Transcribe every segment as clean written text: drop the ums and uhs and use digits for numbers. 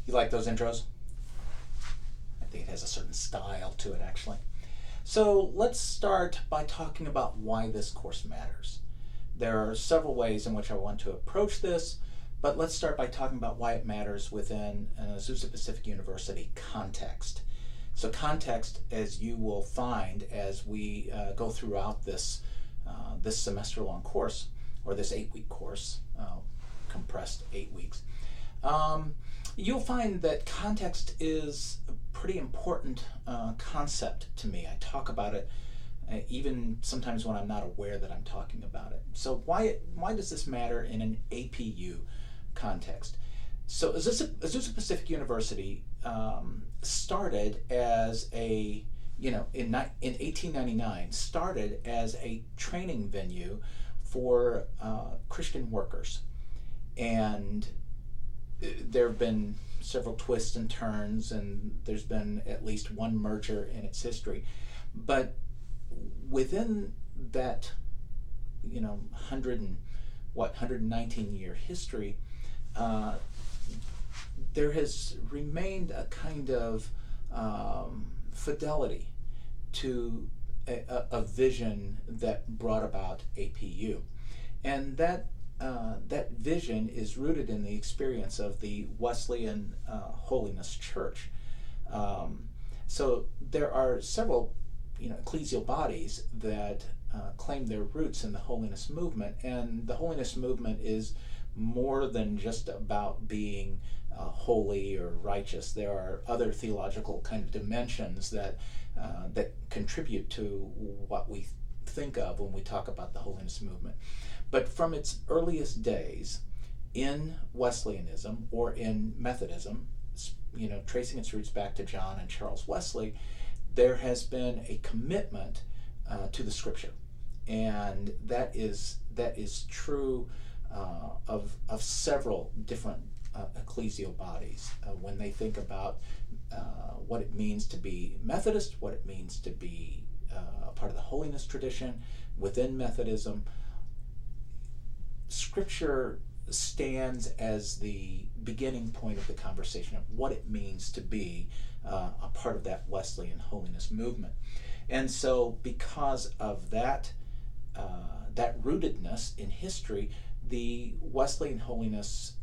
You like those intros? I think it has a certain style to it, actually. So let's start by talking about why this course matters. There are several ways in which I want to approach this, but let's start by talking about why it matters within an Azusa Pacific University context. So context, as you will find as we go throughout this semester-long course, or this 8-week course, compressed 8 weeks, you'll find that context is a pretty important concept to me. I talk about it even sometimes when I'm not aware that I'm talking about it. So why does this matter in an APU context? So Azusa Pacific University started as a, in 1899, started as a training venue for Christian workers. And there have been several twists and turns, and there's been at least one merger in its history. But within that, 119-year history, there has remained a kind of fidelity to a vision that brought about APU. And that vision is rooted in the experience of the Wesleyan Holiness Church. So there are several ecclesial bodies that claim their roots in the holiness movement, and the holiness movement is more than just about being holy or righteous. There are other theological kind of dimensions that contribute to what we think of when we talk about the holiness movement. But from its earliest days in Wesleyanism or in Methodism, tracing its roots back to John and Charles Wesley, there has been a commitment to the Scripture, and that is true of several different ecclesial bodies. When they think about what it means to be Methodist, what it means to be a part of the holiness tradition within Methodism, Scripture stands as the beginning point of the conversation of what it means to be a part of that Wesleyan holiness movement. And so because of that rootedness in history, the Wesleyan holiness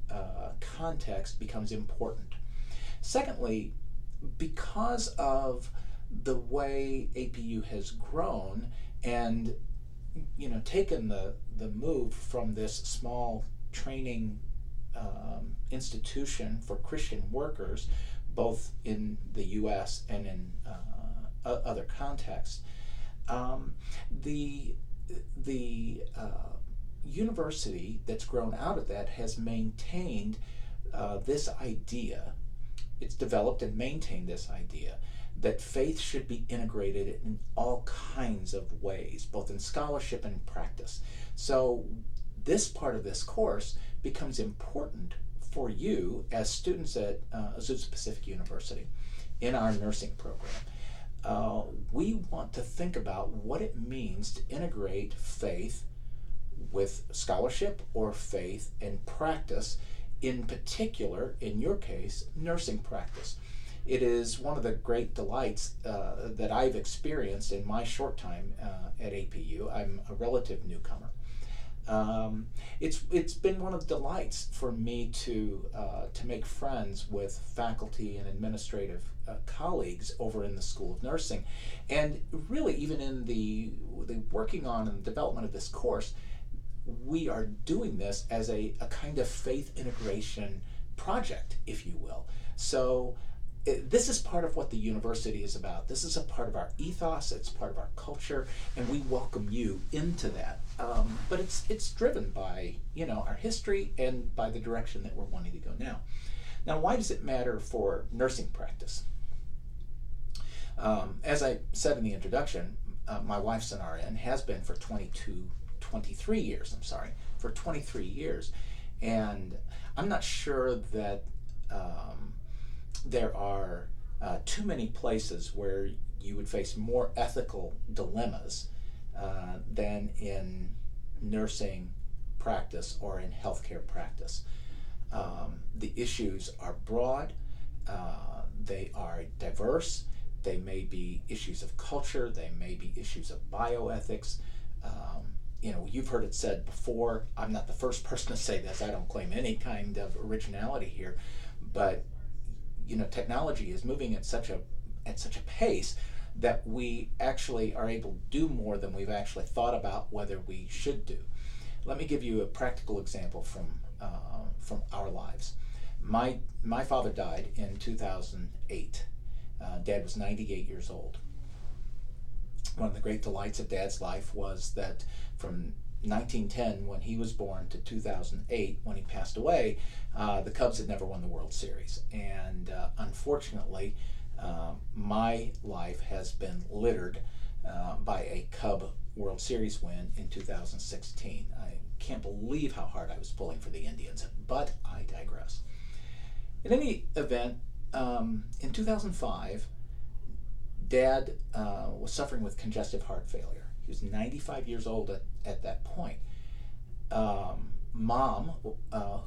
context becomes important. Secondly, because of the way APU has grown and taken the move from this small training institution for Christian workers, both in the U.S. and in other contexts, the university that's grown out of that has maintained this idea. It's developed and maintained this idea that faith should be integrated in all kinds of ways, both in scholarship and in practice. So this part of this course becomes important for you as students at Azusa Pacific University in our nursing program. We want to think about what it means to integrate faith with scholarship or faith and practice, in particular, in your case, nursing practice. It is one of the great delights that I've experienced in my short time at APU. I'm a relative newcomer. It's been one of the delights for me to make friends with faculty and administrative colleagues over in the School of Nursing, and really even in the working on and development of this course, we are doing this as a kind of faith integration project, if you will. So this is part of what the university is about. This is a part of our ethos, it's part of our culture, and we welcome you into that. But it's driven by our history and by the direction that we're wanting to go now. Now, why does it matter for nursing practice? As I said in the introduction, my wife's an RN, has been for 23 years, for 23 years. And I'm not sure that there are too many places where you would face more ethical dilemmas than in nursing practice or in healthcare practice. The issues are broad, They are diverse. They may be issues of culture. They may be issues of bioethics. You've heard it said before. I'm not the first person to say this. I don't claim any kind of originality here, but technology is moving at such a pace that we actually are able to do more than we've actually thought about whether we should do. Let me give you a practical example from our lives. My father died in 2008. Dad was 98 years old. One of the great delights of Dad's life was that from 1910, when he was born, to 2008, when he passed away, the Cubs had never won the World Series. And unfortunately, my life has been littered by a Cub World Series win in 2016. I can't believe how hard I was pulling for the Indians, but I digress. In any event, in 2005, Dad was suffering with congestive heart failure. He was 95 years old at that point. Mom,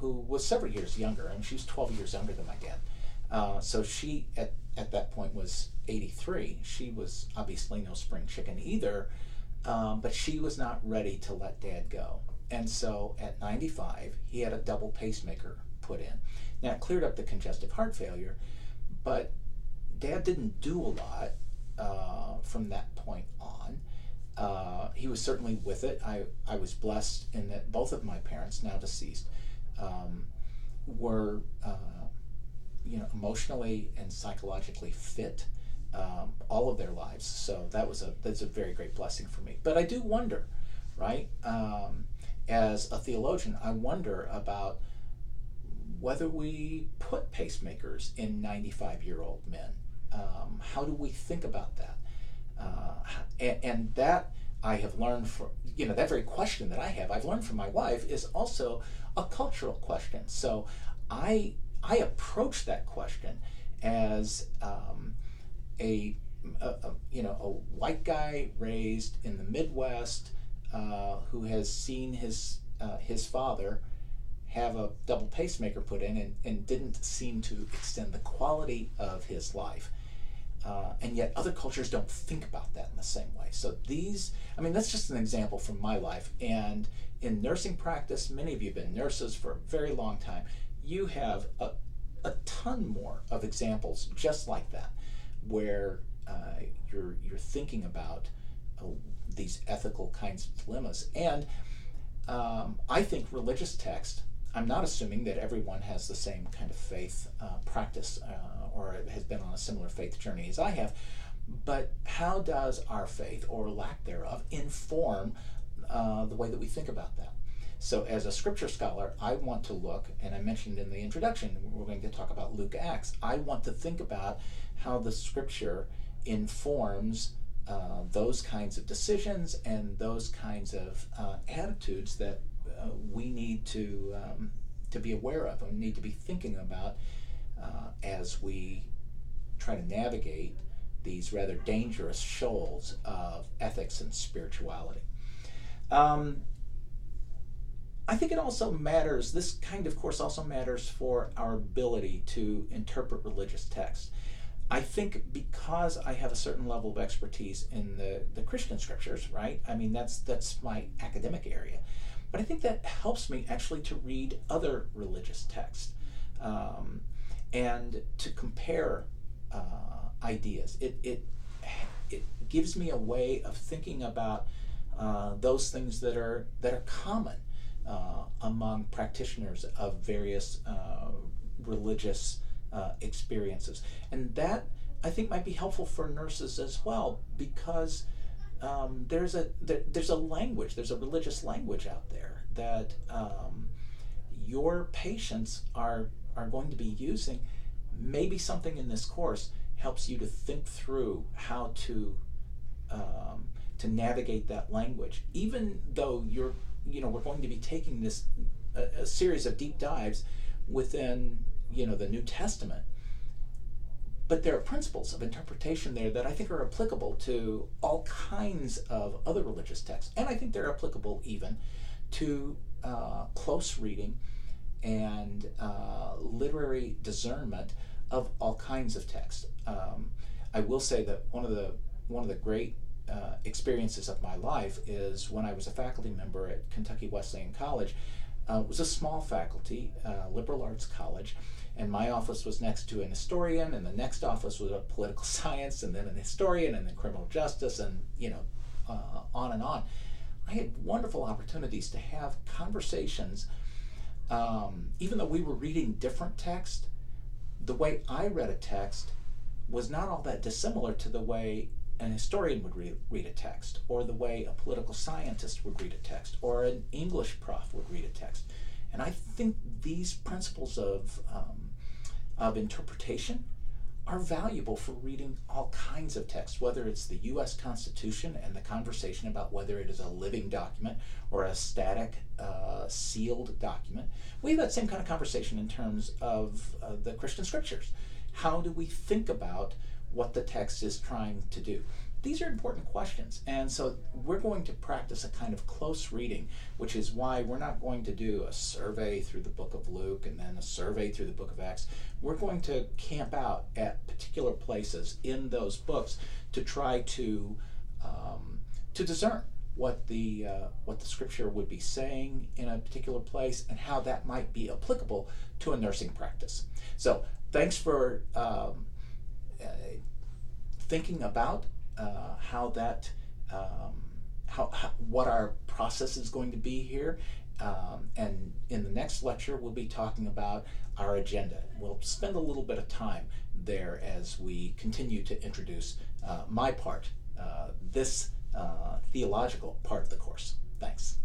who was several years younger, she was 12 years younger than my dad, so she at that point was 83. She was obviously no spring chicken either, but she was not ready to let Dad go. And so at 95, he had a double pacemaker put in. Now, it cleared up the congestive heart failure, but Dad didn't do a lot from that point on. He was certainly with it. I was blessed in that both of my parents, now deceased, were emotionally and psychologically fit all of their lives. So that's a very great blessing for me. But I do wonder, right? As a theologian, I wonder about whether we put pacemakers in 95-year-old men. How do we think about that? And that I have learned from, that very question that I've learned from my wife is also a cultural question. So I approach that question as a white guy raised in the Midwest who has seen his father have a double pacemaker put in and didn't seem to extend the quality of his life. And yet other cultures don't think about that in the same way. So that's just an example from my life. And in nursing practice, many of you have been nurses for a very long time. You have a ton more of examples just like that, where you're thinking about these ethical kinds of dilemmas. And I think religious text, I'm not assuming that everyone has the same kind of faith practice or has been on a similar faith journey as I have, but how does our faith, or lack thereof, inform the way that we think about that? So as a scripture scholar, I want to look, and I mentioned in the introduction, we're going to talk about Luke Acts. I want to think about how the scripture informs those kinds of decisions and those kinds of attitudes that we need to be aware of and need to be thinking about as we try to navigate these rather dangerous shoals of ethics and spirituality. I think it also matters, this kind of course also matters for our ability to interpret religious text. I think because I have a certain level of expertise in the Christian scriptures, right? That's my academic area. But I think that helps me actually to read other religious texts and to compare ideas. It gives me a way of thinking about those things that are common among practitioners of various religious experiences, and that I think might be helpful for nurses as well, because there's a language, there's a religious language out there that your patients are going to be using. Maybe something in this course helps you to think through how to navigate that language, even though we're going to be taking this a series of deep dives within the New Testament. But there are principles of interpretation there that I think are applicable to all kinds of other religious texts. And I think they're applicable even to close reading and literary discernment of all kinds of text. I will say that one of the great experiences of my life is when I was a faculty member at Kentucky Wesleyan College. It was a small faculty, liberal arts college, and my office was next to an historian, and the next office was a political science, and then an historian, and then criminal justice, and on and on. I had wonderful opportunities to have conversations, even though we were reading different text. The way I read a text was not all that dissimilar to the way an historian would read a text, or the way a political scientist would read a text, or an English prof would read a text. And I think these principles of interpretation are valuable for reading all kinds of text, whether it's the U.S. Constitution and the conversation about whether it is a living document or a static, sealed document. We have that same kind of conversation in terms of the Christian scriptures. How do we think about what the text is trying to do? These are important questions, and so we're going to practice a kind of close reading, which is why we're not going to do a survey through the book of Luke and then a survey through the book of Acts. We're going to camp out at particular places in those books to try to discern what the scripture would be saying in a particular place and how that might be applicable to a nursing practice. So thanks for thinking about what our process is going to be here, and in the next lecture we'll be talking about our agenda. We'll spend a little bit of time there as we continue to introduce my part, this theological part of the course. Thanks.